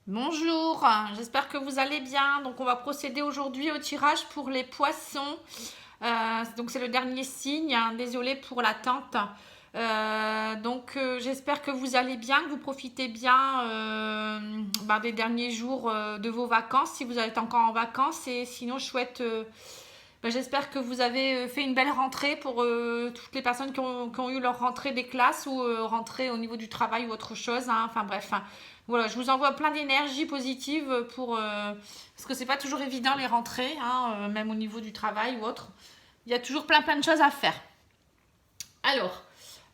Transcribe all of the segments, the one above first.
Bonjour, j'espère que vous allez bien. Donc on va procéder aujourd'hui au tirage pour les poissons. Donc c'est le dernier signe, hein. Désolée pour l'attente. J'espère que vous allez bien, que vous profitez bien des derniers jours de vos vacances, si vous êtes encore en vacances. Et sinon, j'espère que vous avez fait une belle rentrée pour toutes les personnes qui ont eu leur rentrée des classes ou rentrée au niveau du travail ou autre chose, hein. Enfin bref, hein. Voilà, je vous envoie plein d'énergie positive parce que c'est pas toujours évident les rentrées, hein, même au niveau du travail ou autre. Il y a toujours plein de choses à faire. Alors,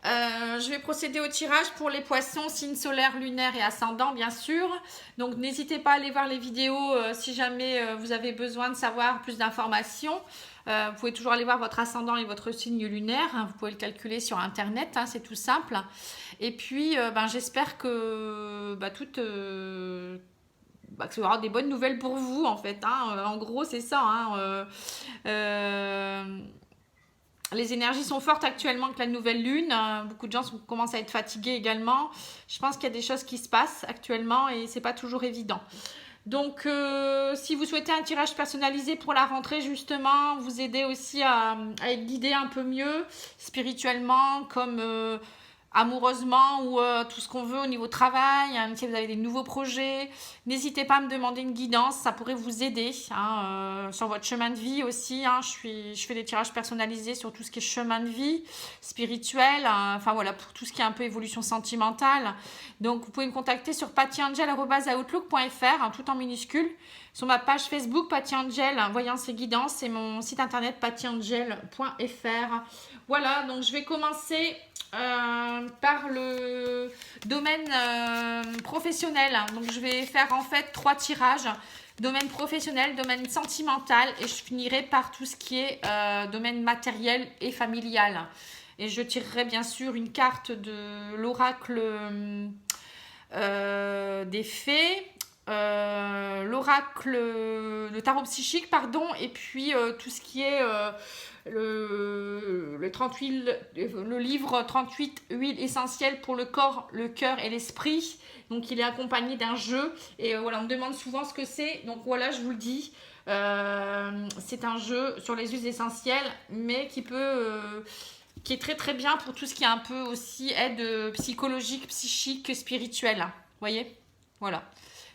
je vais procéder au tirage pour les poissons, signes solaires, lunaires et ascendants, bien sûr. Donc, n'hésitez pas à aller voir les vidéos si jamais vous avez besoin de savoir plus d'informations. Vous pouvez toujours aller voir votre ascendant et votre signe lunaire, hein. Vous pouvez le calculer sur Internet, hein, c'est tout simple. Et puis, j'espère que que y aura des bonnes nouvelles pour vous, en fait, hein. En gros, c'est ça, hein. Les énergies sont fortes actuellement avec la nouvelle lune. Beaucoup de gens commencent à être fatigués également. Je pense qu'il y a des choses qui se passent actuellement et c'est pas toujours évident. Donc, si vous souhaitez un tirage personnalisé pour la rentrée, justement, vous aider aussi à être guidé un peu mieux spirituellement, comme amoureusement ou tout ce qu'on veut au niveau travail, hein, si vous avez des nouveaux projets, n'hésitez pas à me demander une guidance, ça pourrait vous aider, hein, sur votre chemin de vie aussi, hein. Je fais des tirages personnalisés sur tout ce qui est chemin de vie, spirituel, hein, enfin voilà, pour tout ce qui est un peu évolution sentimentale. Donc vous pouvez me contacter sur pattyangel@outlook.fr, hein, tout en minuscule. Sur ma page Facebook, Patty Angel, Voyance et Guidance, et mon site internet pattyangel.fr. Voilà, donc je vais commencer par le domaine professionnel. Donc je vais faire en fait 3 tirages. Domaine professionnel, domaine sentimental, et je finirai par tout ce qui est domaine matériel et familial. Et je tirerai bien sûr une carte de l'oracle des fées, l'oracle, le tarot psychique, pardon, et puis tout ce qui est le 38, le livre 38 huiles essentielles pour le corps, le cœur et l'esprit. Donc il est accompagné d'un jeu, et voilà, on me demande souvent ce que c'est. Donc voilà, je vous le dis, c'est un jeu sur les huiles essentielles, mais qui est très très bien pour tout ce qui est un peu aussi aide psychologique, psychique, spirituelle. Vous voyez, voilà.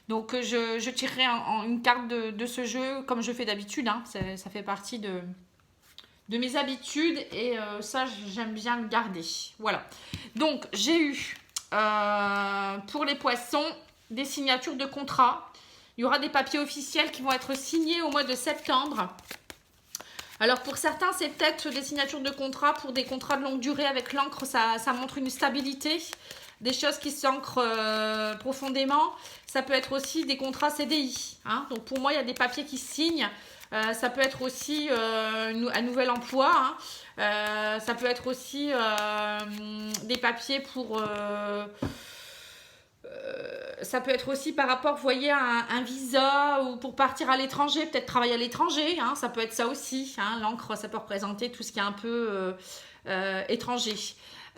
Donc je tirerai une carte de ce jeu comme je fais d'habitude, hein. Ça fait partie de mes habitudes, et ça j'aime bien le garder. Voilà. Donc j'ai eu pour les poissons des signatures de contrats. Il y aura des papiers officiels qui vont être signés au mois de septembre. Alors pour certains, c'est peut-être des signatures de contrats pour des contrats de longue durée avec l'encre. Ça montre une stabilité, des choses qui s'ancrent profondément. Ça peut être aussi des contrats CDI, hein. Donc pour moi, il y a des papiers qui se signent. Ça peut être aussi un nouvel emploi, hein. Ça peut être aussi des papiers pour... ça peut être aussi par rapport, vous voyez, à un visa ou pour partir à l'étranger, peut-être travailler à l'étranger, hein. Ça peut être ça aussi, hein. L'encre, ça peut représenter tout ce qui est un peu étranger.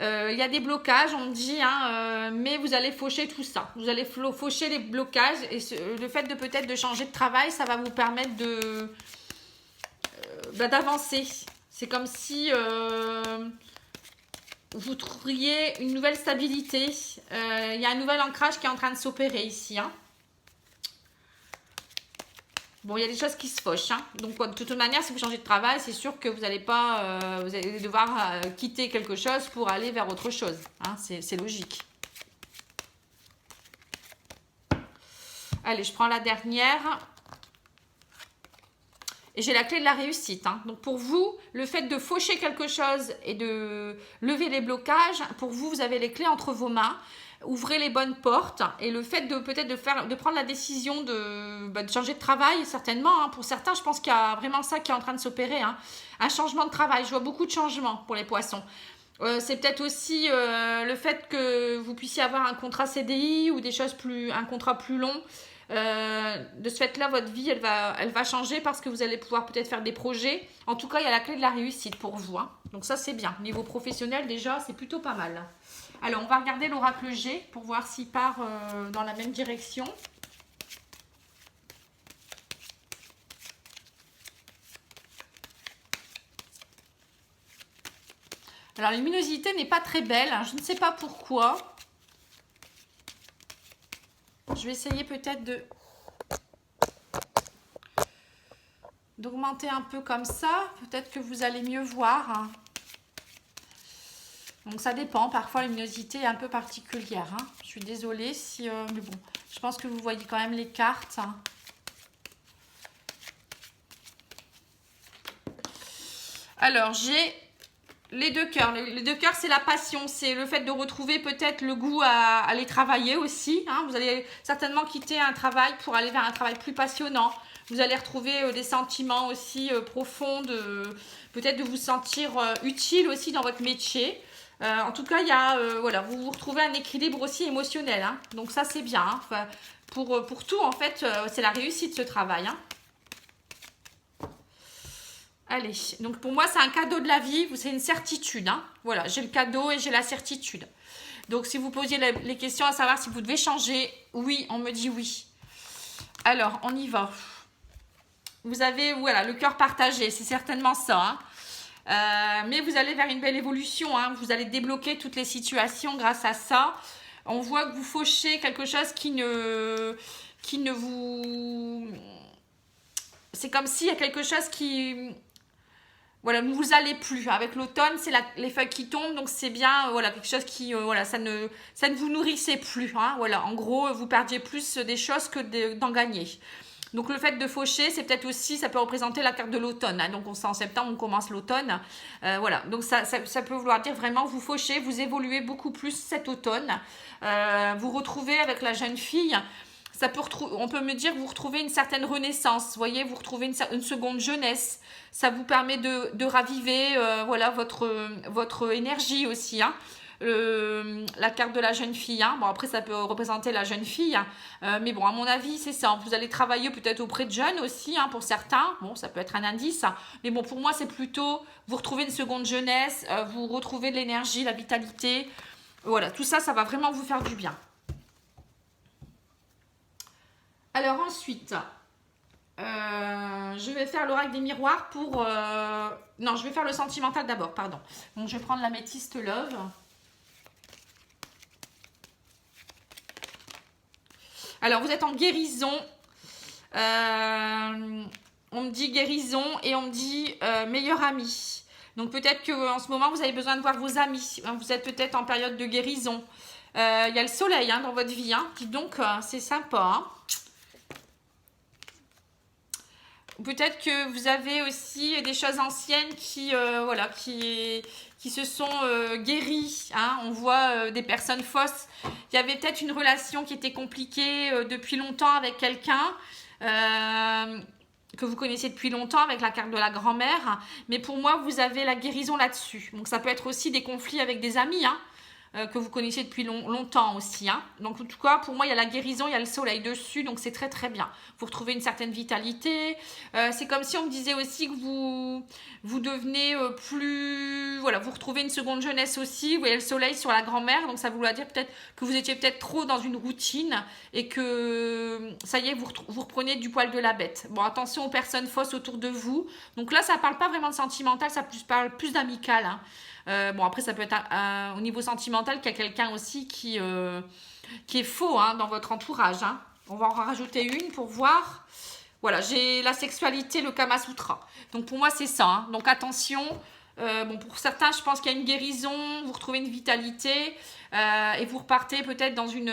Il y a des blocages, on me dit, hein, mais vous allez faucher tout ça. Vous allez faucher les blocages, et le fait de peut-être de changer de travail, ça va vous permettre d'avancer. C'est comme si vous trouveriez une nouvelle stabilité. Il y a un nouvel ancrage qui est en train de s'opérer ici, hein. Bon, il y a des choses qui se fauchent, hein. Donc, de toute manière, si vous changez de travail, c'est sûr que vous allez devoir quitter quelque chose pour aller vers autre chose, hein. C'est logique. Allez, je prends la dernière. Et j'ai la clé de la réussite, hein. Donc pour vous, le fait de faucher quelque chose et de lever les blocages, pour vous, vous avez les clés entre vos mains. Ouvrez les bonnes portes, et le fait de peut-être de prendre la décision de changer de travail, certainement, hein. Pour certains, je pense qu'il y a vraiment ça qui est en train de s'opérer, hein. Un changement de travail. Je vois beaucoup de changements pour les poissons. C'est peut-être aussi le fait que vous puissiez avoir un contrat CDI ou un contrat plus long. De ce fait-là, votre vie, elle va changer parce que vous allez pouvoir peut-être faire des projets. En tout cas, il y a la clé de la réussite pour vous, hein. Donc ça, c'est bien. Niveau professionnel, déjà, c'est plutôt pas mal. Alors, on va regarder l'oracle G pour voir s'il part dans la même direction. Alors, la luminosité n'est pas très belle. Hein, je ne sais pas pourquoi. Je vais essayer peut-être d'augmenter un peu comme ça. Peut-être que vous allez mieux voir. Hein. Donc, ça dépend. Parfois, la luminosité est un peu particulière. Hein. Je suis désolée si... mais bon, je pense que vous voyez quand même les cartes. Hein. Alors, j'ai les deux cœurs. Les deux cœurs, c'est la passion. C'est le fait de retrouver peut-être le goût à aller travailler aussi. Hein. Vous allez certainement quitter un travail pour aller vers un travail plus passionnant. Vous allez retrouver des sentiments aussi profonds, peut-être de vous sentir utile aussi dans votre métier. En tout cas, il y a, voilà, vous retrouvez un équilibre aussi émotionnel. Hein. Donc ça, c'est bien. Hein. Enfin, pour tout, en fait, c'est la réussite, ce travail. Hein. Allez, donc pour moi, c'est un cadeau de la vie, c'est une certitude. Hein. Voilà, j'ai le cadeau et j'ai la certitude. Donc, si vous posiez les questions à savoir si vous devez changer, oui, on me dit oui. Alors, on y va. Vous avez, voilà, le cœur partagé, c'est certainement ça. Hein. Mais vous allez vers une belle évolution. Hein. Vous allez débloquer toutes les situations grâce à ça. On voit que vous fauchez quelque chose qui ne vous... C'est comme s'il y a quelque chose qui... Voilà, ne vous allez plus. Avec l'automne, c'est les feuilles qui tombent, donc c'est bien, voilà, quelque chose qui, voilà, ça ne vous nourrissait plus. Hein, voilà, en gros, vous perdiez plus des choses que d'en gagner. Donc le fait de faucher, c'est peut-être aussi, ça peut représenter la carte de l'automne. Hein, donc on sait en septembre, on commence l'automne. Voilà, donc ça peut vouloir dire vraiment vous fauchez, vous évoluez beaucoup plus cet automne. Vous retrouvez avec la jeune fille. On peut me dire, vous retrouvez une certaine renaissance, vous voyez, vous retrouvez une seconde jeunesse. Ça vous permet de raviver voilà, votre énergie aussi. Hein. La carte de la jeune fille. Hein. Bon, après, ça peut représenter la jeune fille. Mais bon, à mon avis, c'est ça. Vous allez travailler peut-être auprès de jeunes aussi, hein, pour certains. Bon, ça peut être un indice. Mais bon, pour moi, c'est plutôt, vous retrouvez une seconde jeunesse, vous retrouvez de l'énergie, la vitalité. Voilà, tout ça, ça va vraiment vous faire du bien. Alors ensuite, je vais faire l'oracle des miroirs pour... Non, je vais faire le sentimental d'abord, pardon. Donc, je vais prendre l'améthyste Love. Alors, vous êtes en guérison. On me dit guérison et on me dit meilleur ami. Donc, peut-être qu'en ce moment, vous avez besoin de voir vos amis. Vous êtes peut-être en période de guérison. Il y a le soleil hein, dans votre vie. Hein. Dites donc, c'est sympa. Hein. Peut-être que vous avez aussi des choses anciennes qui se sont guéries. Hein. On voit des personnes fausses. Il y avait peut-être une relation qui était compliquée depuis longtemps avec quelqu'un que vous connaissez depuis longtemps avec la carte de la grand-mère. Mais pour moi, vous avez la guérison là-dessus. Donc, ça peut être aussi des conflits avec des amis. Hein. Que vous connaissez depuis longtemps aussi. Hein. Donc, en tout cas, pour moi, il y a la guérison, il y a le soleil dessus. Donc, c'est très, très bien. Vous retrouvez une certaine vitalité. C'est comme si on me disait aussi que vous devenez plus... Voilà, vous retrouvez une seconde jeunesse aussi. Vous voyez le soleil sur la grand-mère. Donc, ça voulait dire peut-être que vous étiez peut-être trop dans une routine et que, ça y est, vous reprenez du poil de la bête. Bon, attention aux personnes fausses autour de vous. Donc là, ça ne parle pas vraiment de sentimental, ça parle plus d'amical. Hein. Bon, après, ça peut être au niveau sentimental qu'il y a quelqu'un aussi qui est faux hein, dans votre entourage. Hein. On va en rajouter une pour voir. Voilà, j'ai la sexualité, le Kama Sutra. Donc, pour moi, c'est ça. Hein. Donc, attention. Bon, pour certains, je pense qu'il y a une guérison. Vous retrouvez une vitalité. Et vous repartez peut-être dans une...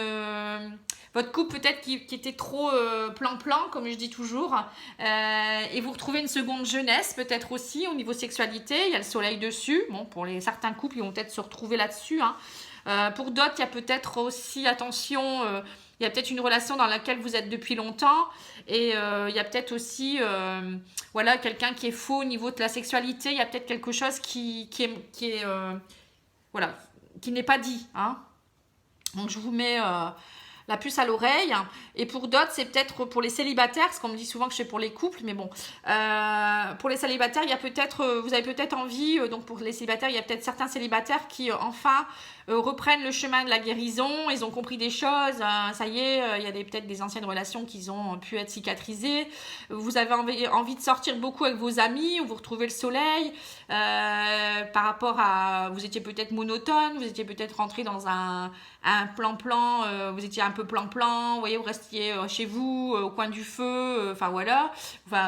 votre couple peut-être qui était trop plan-plan, comme je dis toujours. Et vous retrouvez une seconde jeunesse peut-être aussi au niveau sexualité. Il y a le soleil dessus. Bon, pour certains couples, ils vont peut-être se retrouver là-dessus. Hein. Pour d'autres, il y a peut-être aussi, attention, il y a peut-être une relation dans laquelle vous êtes depuis longtemps. Et il y a peut-être aussi voilà, quelqu'un qui est faux au niveau de la sexualité. Il y a peut-être quelque chose qui est voilà, qui n'est pas dit. Hein. Donc, je vous mets... la puce à l'oreille. Et pour d'autres, c'est peut-être pour les célibataires, parce qu'on me dit souvent que je fais pour les couples, mais bon. Pour les célibataires, il y a peut-être, vous avez peut-être envie, donc pour les célibataires, il y a peut-être certains célibataires qui, enfin, reprennent le chemin de la guérison, ils ont compris des choses, ça y est, il y a peut-être des anciennes relations qui ont pu être cicatrisées, vous avez envie de sortir beaucoup avec vos amis, vous retrouvez le soleil, par rapport à, vous étiez peut-être monotone, vous étiez peut-être rentré dans un plan-plan, vous étiez un peu plan-plan, vous voyez, vous restiez chez vous, au coin du feu, enfin voilà,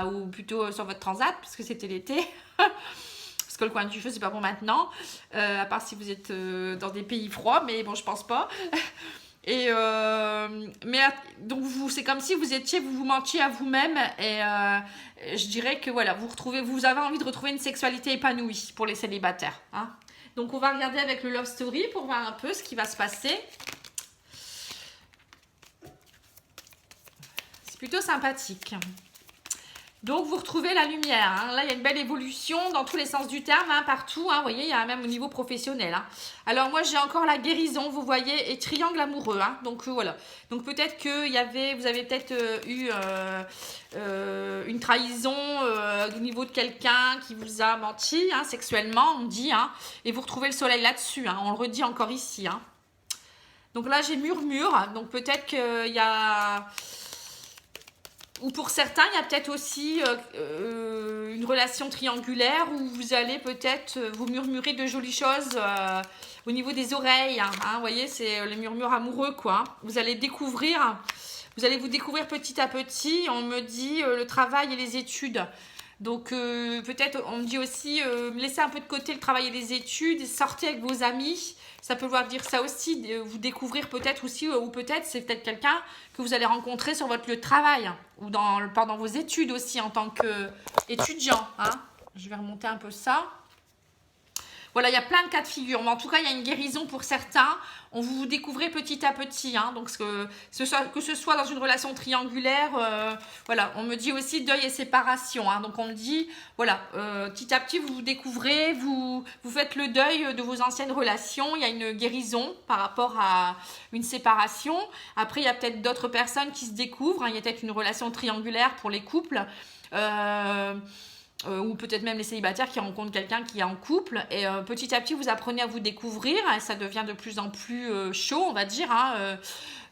ou plutôt sur votre transat, parce que c'était l'été. Parce que le coin du feu, c'est pas pour maintenant, à part si vous êtes dans des pays froids, mais bon, je pense pas. Et mais donc c'est comme si vous mentiez à vous-même, et je dirais que voilà, vous avez envie de retrouver une sexualité épanouie pour les célibataires, hein. Donc on va regarder avec le Love Story pour voir un peu ce qui va se passer. C'est plutôt sympathique. Donc vous retrouvez la lumière, hein. Là il y a une belle évolution dans tous les sens du terme, hein, partout, hein. Vous voyez, il y a même au niveau professionnel, hein. Alors moi j'ai encore la guérison, vous voyez, et triangle amoureux, hein. Donc voilà, donc peut-être que vous avez peut-être eu une trahison au niveau de quelqu'un qui vous a menti, hein, sexuellement, on dit, hein, et vous retrouvez le soleil là-dessus, hein. On le redit encore ici, hein. Donc là j'ai murmure, donc peut-être qu'il y a... Ou pour certains, il y a peut-être aussi une relation triangulaire où vous allez peut-être vous murmurer de jolies choses au niveau des oreilles, hein, vous voyez, c'est les murmures amoureux, quoi. Vous allez vous découvrir petit à petit. On me dit le travail et les études. Donc peut-être on me dit aussi laissez un peu de côté le travail et les études, sortez avec vos amis. Ça peut vouloir dire ça aussi, vous découvrir peut-être aussi, ou peut-être c'est peut-être quelqu'un que vous allez rencontrer sur votre lieu de travail, ou pendant vos études aussi en tant qu'étudiant, hein. Je vais remonter un peu ça. Voilà, il y a plein de cas de figure, mais en tout cas, il y a une guérison pour certains. On vous découvrez petit à petit, hein, donc que ce soit dans une relation triangulaire, voilà, on me dit aussi deuil et séparation, hein, donc on me dit, voilà, petit à petit, vous vous découvrez, vous faites le deuil de vos anciennes relations, il y a une guérison par rapport à une séparation. Après, il y a peut-être d'autres personnes qui se découvrent, hein, il y a peut-être une relation triangulaire pour les couples, ou peut-être même les célibataires qui rencontrent quelqu'un qui est en couple, et petit à petit vous apprenez à vous découvrir, et ça devient de plus en plus chaud, on va dire, hein,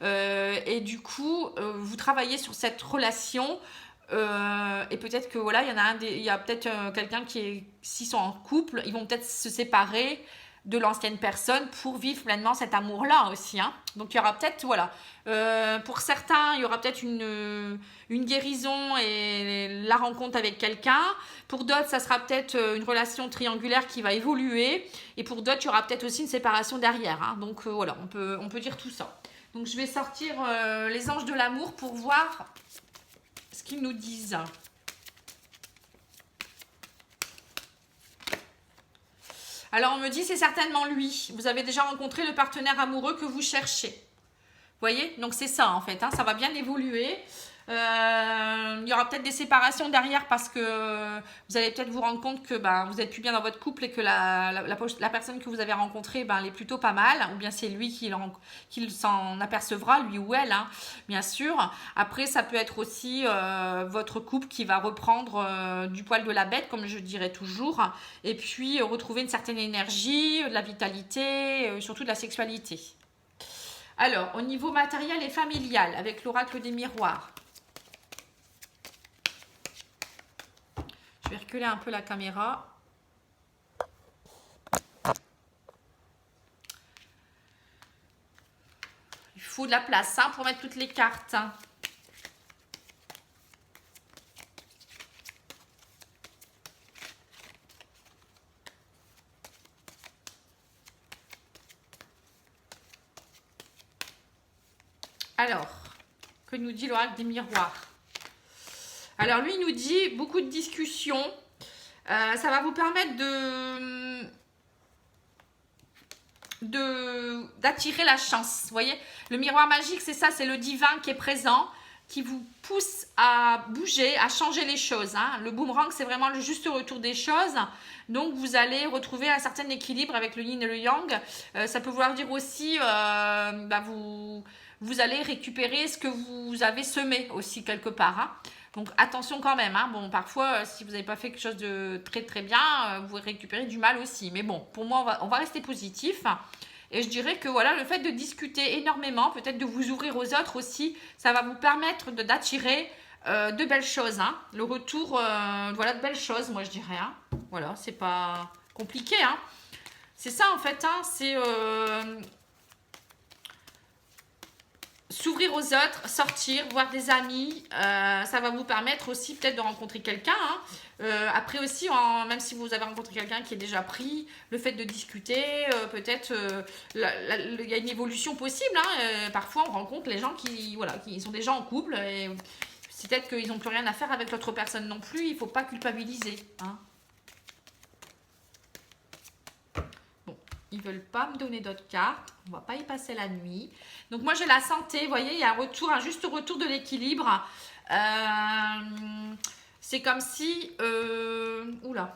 et du coup vous travaillez sur cette relation, et peut-être que voilà, il y a peut-être quelqu'un s'ils sont en couple, ils vont peut-être se séparer de l'ancienne personne pour vivre pleinement cet amour-là aussi, hein. Donc il y aura peut-être, voilà, pour certains, il y aura peut-être une guérison et la rencontre avec quelqu'un. Pour d'autres, ça sera peut-être une relation triangulaire qui va évoluer. Et pour d'autres, il y aura peut-être aussi une séparation derrière, hein. Donc voilà, on peut dire tout ça. Donc je vais sortir les anges de l'amour pour voir ce qu'ils nous disent. Alors on me dit c'est certainement lui. Vous avez déjà rencontré le partenaire amoureux que vous cherchez. Vous voyez, donc c'est ça en fait, hein, ça va bien évoluer. Il y aura peut-être des séparations derrière parce que vous allez peut-être vous rendre compte que vous n'êtes plus bien dans votre couple et que la personne que vous avez rencontrée, elle est plutôt pas mal. Ou bien c'est lui qui s'en apercevra, lui ou elle, hein, bien sûr. Après, ça peut être aussi votre couple qui va reprendre du poil de la bête, comme je dirais toujours. Et puis retrouver une certaine énergie, de la vitalité, surtout de la sexualité. Alors, au niveau matériel et familial, avec l'oracle des miroirs. Je vais reculer un peu la caméra. Il faut de la place, hein, pour mettre toutes les cartes, hein. Alors, que nous dit l'oracle des miroirs? Alors, lui, il nous dit beaucoup de discussions. Ça va vous permettre d'attirer la chance. Vous voyez, le miroir magique, c'est ça, c'est le divin qui est présent, qui vous pousse à bouger, à changer les choses, hein. Le boomerang, c'est vraiment le juste retour des choses. Donc, vous allez retrouver un certain équilibre avec le yin et le yang. Ça peut vouloir dire aussi, vous allez récupérer ce que vous avez semé aussi quelque part, hein. Donc attention quand même, hein. Bon, parfois si vous n'avez pas fait quelque chose de très très bien, vous récupérez du mal aussi. Mais bon, pour moi on va rester positif. Et je dirais que voilà, le fait de discuter énormément, peut-être de vous ouvrir aux autres aussi, ça va vous permettre d'attirer de belles choses. Hein. Le retour, voilà, de belles choses, moi je dirais. Hein. Voilà, c'est pas compliqué. Hein. C'est ça en fait, hein, c'est s'ouvrir aux autres, sortir, voir des amis, ça va vous permettre aussi peut-être de rencontrer quelqu'un. Hein. Après aussi, même si vous avez rencontré quelqu'un qui est déjà pris, le fait de discuter, peut-être il y a une évolution possible. Hein. Parfois, on rencontre les gens qui sont déjà en couple et c'est peut-être qu'ils n'ont plus rien à faire avec l'autre personne non plus. Il ne faut pas culpabiliser. Hein. Ils veulent pas me donner d'autres cartes. On va pas y passer la nuit. Donc moi j'ai la santé. Vous voyez, il y a un juste retour de l'équilibre. C'est comme si... oula,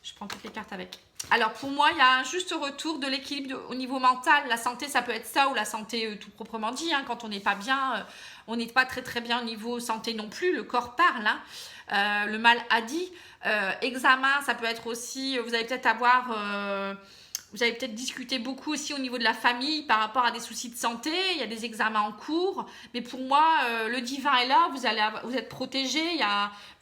je prends toutes les cartes avec. Alors pour moi, il y a un juste retour de l'équilibre au niveau mental. La santé, ça peut être ça ou la santé tout proprement dit. Hein, quand on n'est pas bien, on n'est pas très très bien au niveau santé non plus. Le corps parle. Hein. Le mal a dit. Examen, ça peut être aussi... Vous allez peut-être avoir... Vous avez peut-être discuté beaucoup aussi au niveau de la famille par rapport à des soucis de santé. Il y a des examens en cours. Mais pour moi, le divin est là. Vous êtes protégé.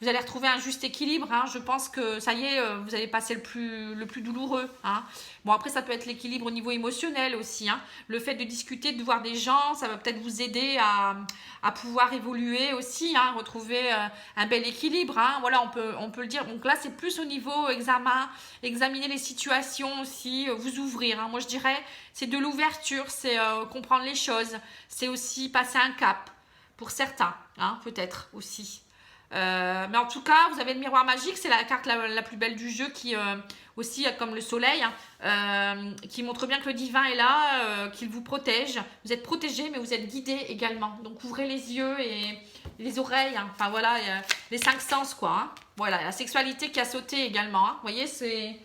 Vous allez retrouver un juste équilibre. Hein. Je pense que ça y est, vous allez passer le plus douloureux. Hein. Bon, après, ça peut être l'équilibre au niveau émotionnel aussi. Hein. Le fait de discuter, de voir des gens, ça va peut-être vous aider à pouvoir évoluer aussi. Hein. Retrouver un bel équilibre. Hein. Voilà, on peut le dire. Donc là, c'est plus au niveau examen. Examiner les situations aussi. Vous ouvrir. Hein. Moi, je dirais, c'est de l'ouverture, c'est comprendre les choses. C'est aussi passer un cap pour certains, hein, peut-être aussi. Mais en tout cas, vous avez le miroir magique, c'est la carte la plus belle du jeu qui aussi, comme le soleil, hein, qui montre bien que le divin est là, qu'il vous protège. Vous êtes protégé, mais vous êtes guidé également. Donc, ouvrez les yeux et les oreilles. Hein. Enfin, voilà, les 5 sens, quoi. Hein. Voilà, la sexualité qui a sauté également. Hein. Vous voyez, c'est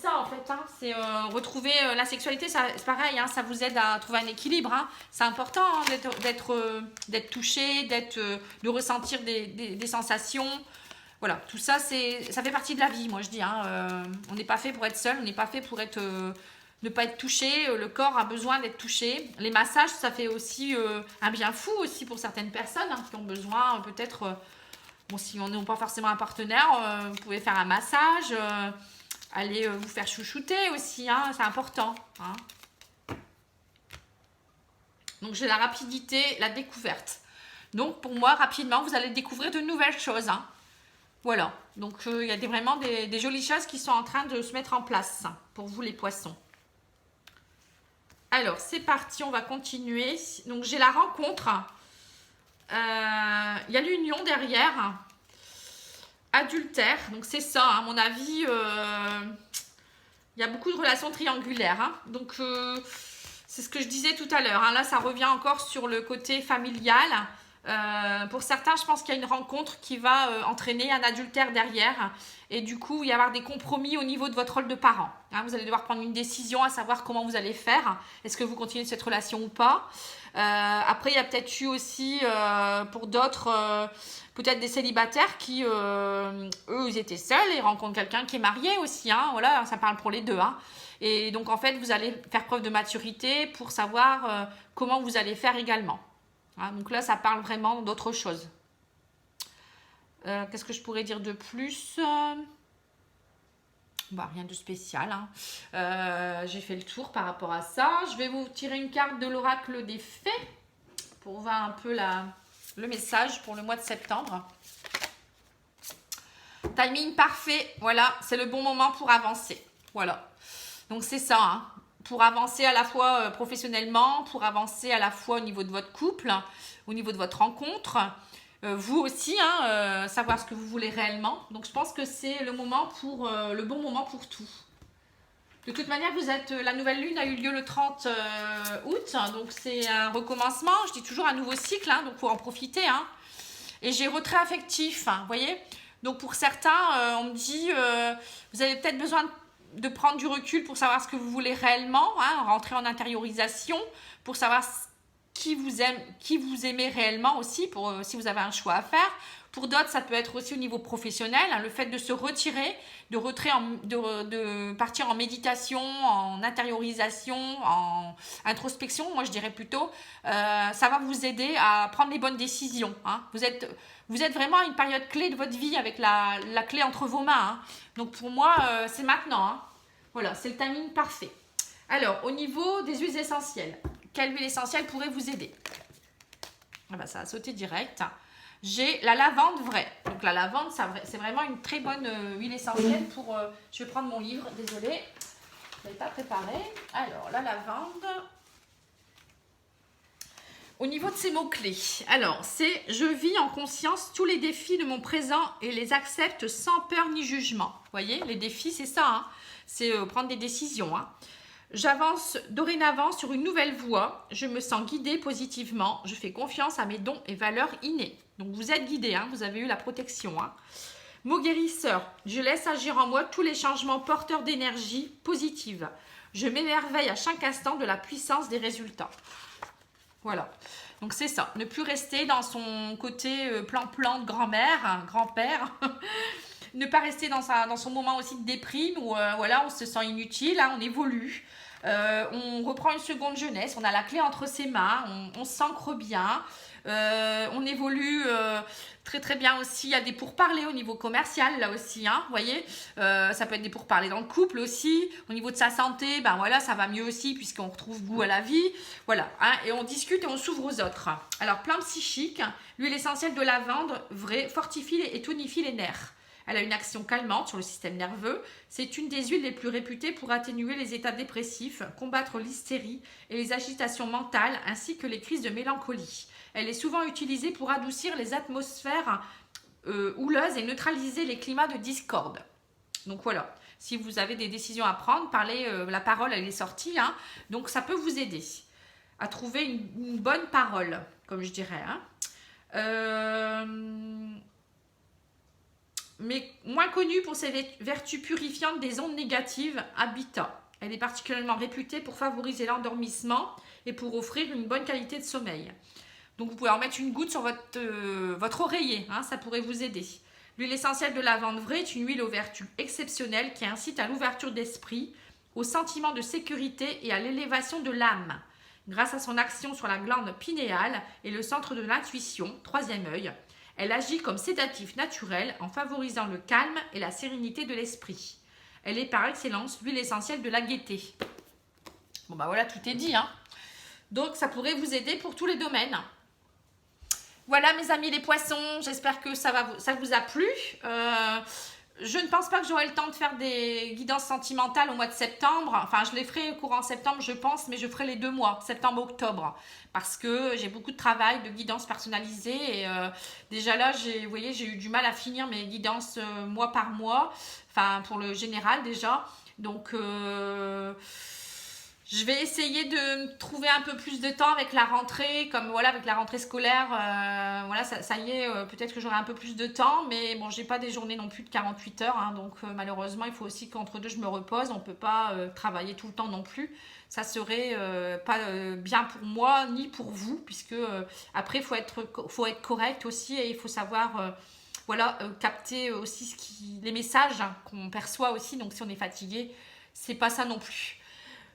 ça en fait, hein. C'est retrouver la sexualité, c'est pareil, hein, ça vous aide à trouver un équilibre. Hein. C'est important hein, d'être touché, de ressentir des sensations. Voilà, tout ça, ça fait partie de la vie, moi je dis. Hein. On n'est pas fait pour être seul, on n'est pas fait pour ne pas être touché. Le corps a besoin d'être touché. Les massages, ça fait aussi un bien fou aussi pour certaines personnes hein, qui ont besoin peut-être, bon si on n'a pas forcément un partenaire, vous pouvez faire un massage. Allez vous faire chouchouter aussi, hein, c'est important. Hein. Donc, j'ai la rapidité, la découverte. Donc, pour moi, rapidement, vous allez découvrir de nouvelles choses. Hein. Voilà. Donc, il y a vraiment des jolies choses qui sont en train de se mettre en place pour vous, les poissons. Alors, c'est parti, on va continuer. Donc, j'ai la rencontre. Il y a l'union derrière. Adultère, donc c'est ça, à mon avis, il y a beaucoup de relations triangulaires. Hein. Donc, c'est ce que je disais tout à l'heure. Hein. Là, ça revient encore sur le côté familial. Pour certains, je pense qu'il y a une rencontre qui va entraîner un adultère derrière. Et du coup, il y avoir des compromis au niveau de votre rôle de parent. Hein. Vous allez devoir prendre une décision à savoir comment vous allez faire. Est-ce que vous continuez cette relation ou pas? Après, il y a peut-être eu aussi, pour d'autres... peut-être des célibataires qui, eux, ils étaient seuls et rencontrent quelqu'un qui est marié aussi. Hein, voilà, ça parle pour les deux. Hein. Et donc, en fait, vous allez faire preuve de maturité pour savoir comment vous allez faire également. Hein, donc là, ça parle vraiment d'autre chose. Qu'est-ce que je pourrais dire de plus? Bah, rien de spécial. Hein. J'ai fait le tour par rapport à ça. Je vais vous tirer une carte de l'oracle des fées pour voir un peu le message pour le mois de septembre. Timing parfait, voilà, c'est le bon moment pour avancer. Voilà, donc c'est ça, hein, pour avancer à la fois professionnellement, pour avancer à la fois au niveau de votre couple, au niveau de votre rencontre. Vous aussi, hein, savoir ce que vous voulez réellement. Donc je pense que c'est le bon moment pour tout. De toute manière, la nouvelle lune a eu lieu le 30 août, donc c'est un recommencement. Je dis toujours un nouveau cycle, hein, donc il faut en profiter. Hein. Et j'ai retrait affectif, hein, vous voyez. Donc pour certains, on me dit, vous avez peut-être besoin de prendre du recul pour savoir ce que vous voulez réellement, hein, rentrer en intériorisation, pour savoir qui vous aime, qui vous aimez réellement aussi, pour si vous avez un choix à faire. Pour d'autres, ça peut être aussi au niveau professionnel, hein, le fait de se retirer, de partir en méditation, en intériorisation, en introspection, moi je dirais plutôt, ça va vous aider à prendre les bonnes décisions. Hein. Vous êtes vraiment à une période clé de votre vie avec la clé entre vos mains. Hein. Donc pour moi, c'est maintenant. Hein. Voilà, c'est le timing parfait. Alors, au niveau des huiles essentielles, quelle huile essentielle pourrait vous aider? Ah ben, ça a sauté direct. J'ai la lavande vraie. Donc la lavande, c'est vraiment une très bonne huile essentielle pour... je vais prendre mon livre, désolée. Je ne l'avais pas préparé. Alors, la lavande. Au niveau de ces mots-clés, alors, c'est « Je vis en conscience tous les défis de mon présent et les accepte sans peur ni jugement ». Vous voyez, les défis, c'est ça. Hein, c'est prendre des décisions. Hein. J'avance dorénavant sur une nouvelle voie. Je me sens guidée positivement. Je fais confiance à mes dons et valeurs innées. Donc, vous êtes guidé, hein, vous avez eu la protection. Hein. Mot guérisseur. Je laisse agir en moi tous les changements porteurs d'énergie positive. Je m'émerveille à chaque instant de la puissance des résultats. Voilà. Donc, c'est ça. Ne plus rester dans son côté plan-plan de grand-mère, hein, grand-père. Ne pas rester dans son moment aussi de déprime où voilà, on se sent inutile, hein, on évolue. On reprend une seconde jeunesse, on a la clé entre ses mains, on s'ancre bien, on évolue très très bien aussi. Il y a des pourparlers au niveau commercial là aussi, hein, vous voyez, ça peut être des pourparlers dans le couple aussi. Au niveau de sa santé, ben voilà, ça va mieux aussi puisqu'on retrouve goût à la vie, voilà, hein, et on discute et on s'ouvre aux autres. Alors, plan psychique, l'huile essentielle de lavande vraie fortifie et tonifie les nerfs. Elle a une action calmante sur le système nerveux. C'est une des huiles les plus réputées pour atténuer les états dépressifs, combattre l'hystérie et les agitations mentales, ainsi que les crises de mélancolie. Elle est souvent utilisée pour adoucir les atmosphères houleuses et neutraliser les climats de discorde. Donc voilà, si vous avez des décisions à prendre, parlez, la parole elle est sortie, hein, donc ça peut vous aider à trouver une bonne parole, comme je dirais. Hein. Mais moins connue pour ses vertus purifiantes des ondes négatives, Habitat. Elle est particulièrement réputée pour favoriser l'endormissement et pour offrir une bonne qualité de sommeil. Donc vous pouvez en mettre une goutte sur votre oreiller, hein, ça pourrait vous aider. L'huile essentielle de lavande vraie est une huile aux vertus exceptionnelles qui incite à l'ouverture d'esprit, au sentiment de sécurité et à l'élévation de l'âme. Grâce à son action sur la glande pinéale et le centre de l'intuition, troisième œil, elle agit comme sédatif naturel en favorisant le calme et la sérénité de l'esprit. Elle est par excellence l'huile essentielle de la gaieté. Bon bah voilà, tout est dit. Hein. Donc ça pourrait vous aider pour tous les domaines. Voilà mes amis les poissons, j'espère que ça vous a plu. Je ne pense pas que j'aurai le temps de faire des guidances sentimentales au mois de septembre. Enfin, je les ferai courant septembre, je pense, mais je ferai les 2 mois, septembre-octobre. Parce que j'ai beaucoup de travail, de guidance personnalisée. Et déjà là, vous voyez, j'ai eu du mal à finir mes guidances mois par mois. Enfin, pour le général déjà. Donc, je vais essayer de trouver un peu plus de temps avec la rentrée, comme voilà, avec la rentrée scolaire, voilà, ça y est, peut-être que j'aurai un peu plus de temps, mais bon, j'ai pas des journées non plus de 48 heures, hein, donc malheureusement, il faut aussi qu'entre deux, je me repose, on peut pas travailler tout le temps non plus, ça serait pas bien pour moi, ni pour vous, puisque après, faut être correct aussi, et il faut savoir... voilà, capter aussi les messages qu'on perçoit aussi, donc si on est fatigué, c'est pas ça non plus.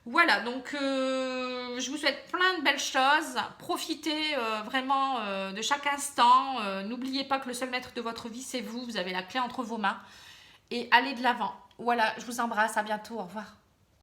Voilà, donc je vous souhaite plein de belles choses. Profitez vraiment de chaque instant. N'oubliez pas que le seul maître de votre vie, c'est vous. Vous avez la clé entre vos mains. Et allez de l'avant. Voilà, je vous embrasse. À bientôt. Au revoir.